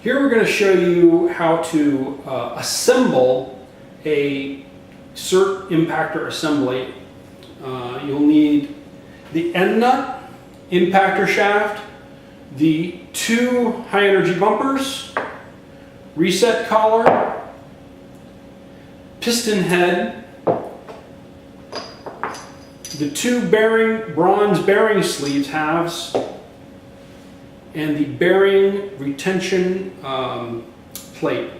Here we're going to show you how to assemble a CIRT impactor assembly. You'll need the end nut, impactor shaft, the two high energy bumpers, reset collar, piston head, the two bronze bearing sleeves halves, and the bearing retention plate.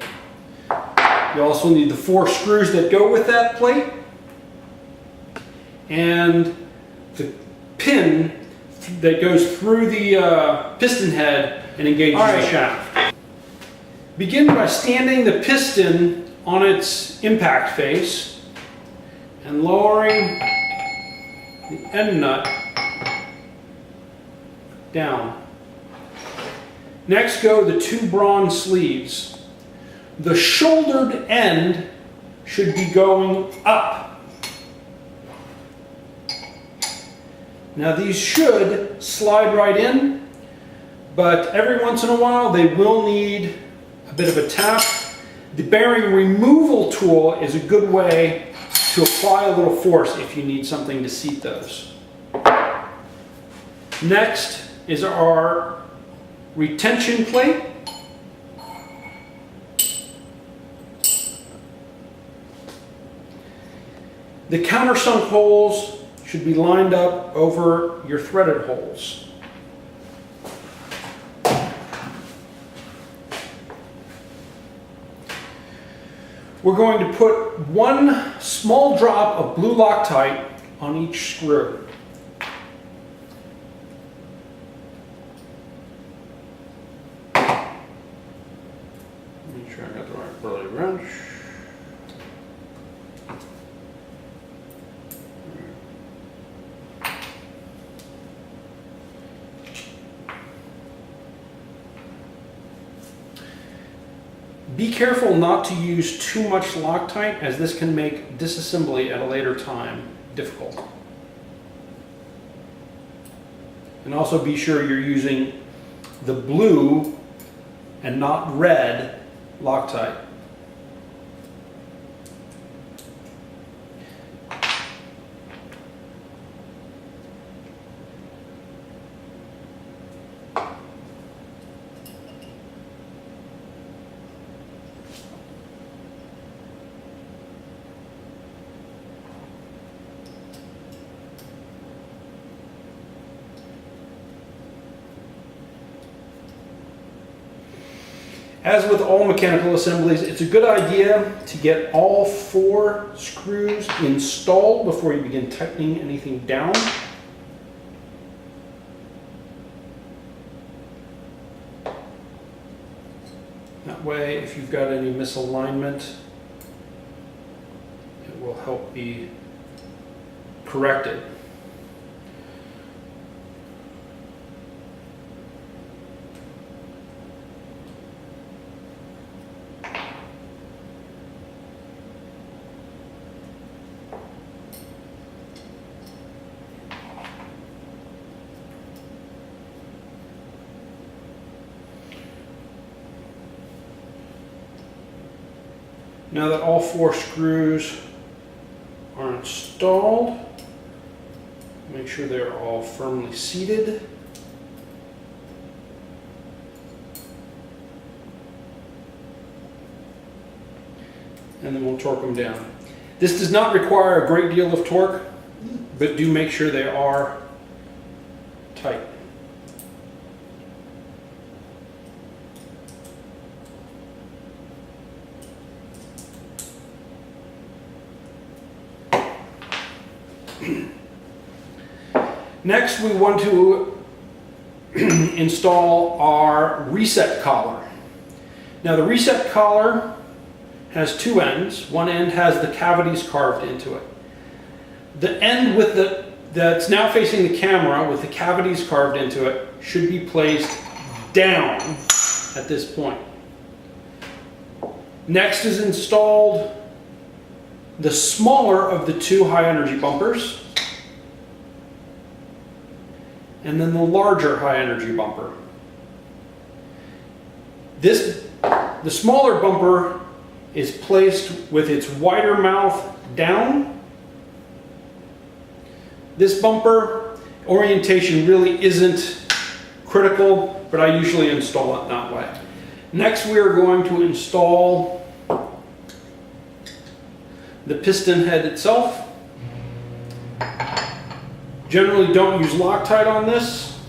You also need the 4 screws that go with that plate and the pin that goes through the piston head and engages the shaft. Begin by standing the piston on its impact face and lowering the end nut down. Next go the 2 bronze sleeves. The shouldered end should be going up. Now these should slide right in, but every once in a while they will need a bit of a tap. The bearing removal tool is a good way to apply a little force if you need something to seat those. Next is our retention plate. The countersunk holes should be lined up over your threaded holes. We're going to put 1 small drop of blue Loctite on each screw. Make sure I got the right burly wrench. Be careful not to use too much Loctite, as this can make disassembly at a later time difficult. And also be sure you're using the blue and not red Loctite. As with all mechanical assemblies, it's a good idea to get all 4 screws installed before you begin tightening anything down. That way, if you've got any misalignment, it will help be corrected. Now that all 4 screws are installed, make sure they're all firmly seated. And then we'll torque them down. This does not require a great deal of torque, but do make sure they are tight. Next, we want to install our reset collar. Now the reset collar has 2 ends. One end has the cavities carved into it. The end that's now facing the camera with the cavities carved into it should be placed down at this point. Next is installed the smaller of the 2 high energy bumpers, and then the larger high energy bumper. The smaller bumper is placed with its wider mouth down. This bumper orientation really isn't critical, but I usually install it that way. Next, we are going to install the piston head itself. Generally don't use Loctite on this.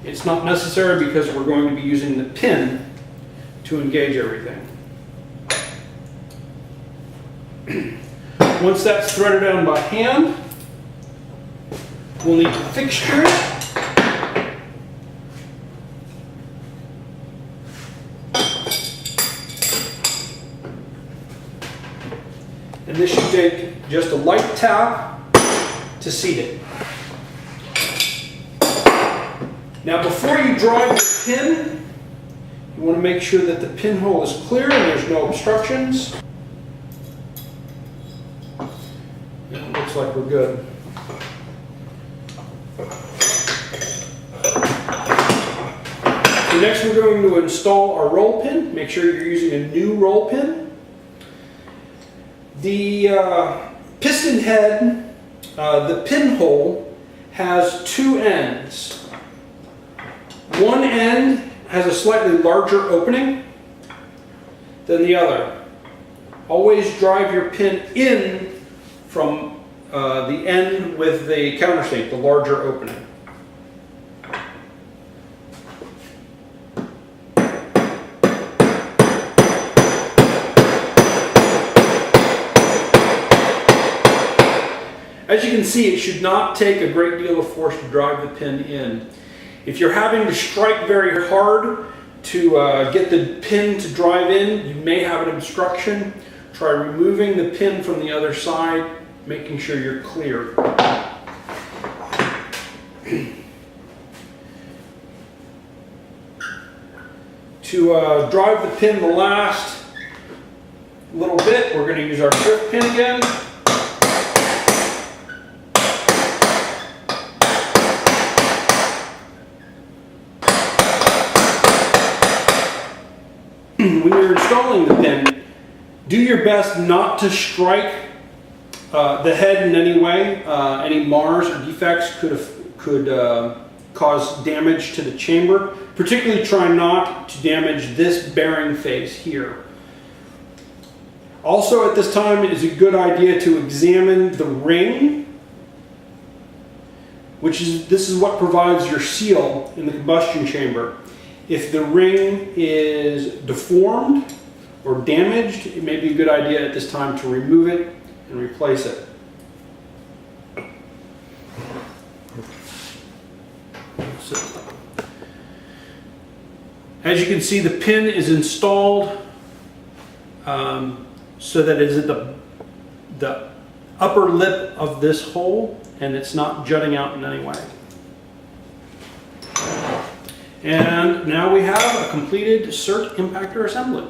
It's not necessary because we're going to be using the pin to engage everything. Once that's threaded down by hand, we'll need the fixture. And this should take just a light tap to seat it. Now before you drive the pin, you want to make sure that the pinhole is clear and there's no obstructions. And it looks like we're good. So next we're going to install our roll pin. Make sure you're using a new roll pin. The piston head, the pinhole has two ends. One end has a slightly larger opening than the other. Always drive your pin in from the end with the countersink, the larger opening. As you can see, it should not take a great deal of force to drive the pin in. If you're having to strike very hard to get the pin to drive in, you may have an obstruction. Try removing the pin from the other side, making sure you're clear. To drive the pin the last little bit, we're going to use our drift pin again. When you're installing the pin, do your best not to strike the head in any way. Any mars or defects could cause damage to the chamber. Particularly try not to damage this bearing face here. Also at this time it is a good idea to examine the ring, this is what provides your seal in the combustion chamber. If the ring is deformed or damaged, it may be a good idea at this time to remove it and replace it. As you can see, the pin is installed so that it is at the upper lip of this hole and it's not jutting out in any way. And now we have a completed CIRT impactor assembly.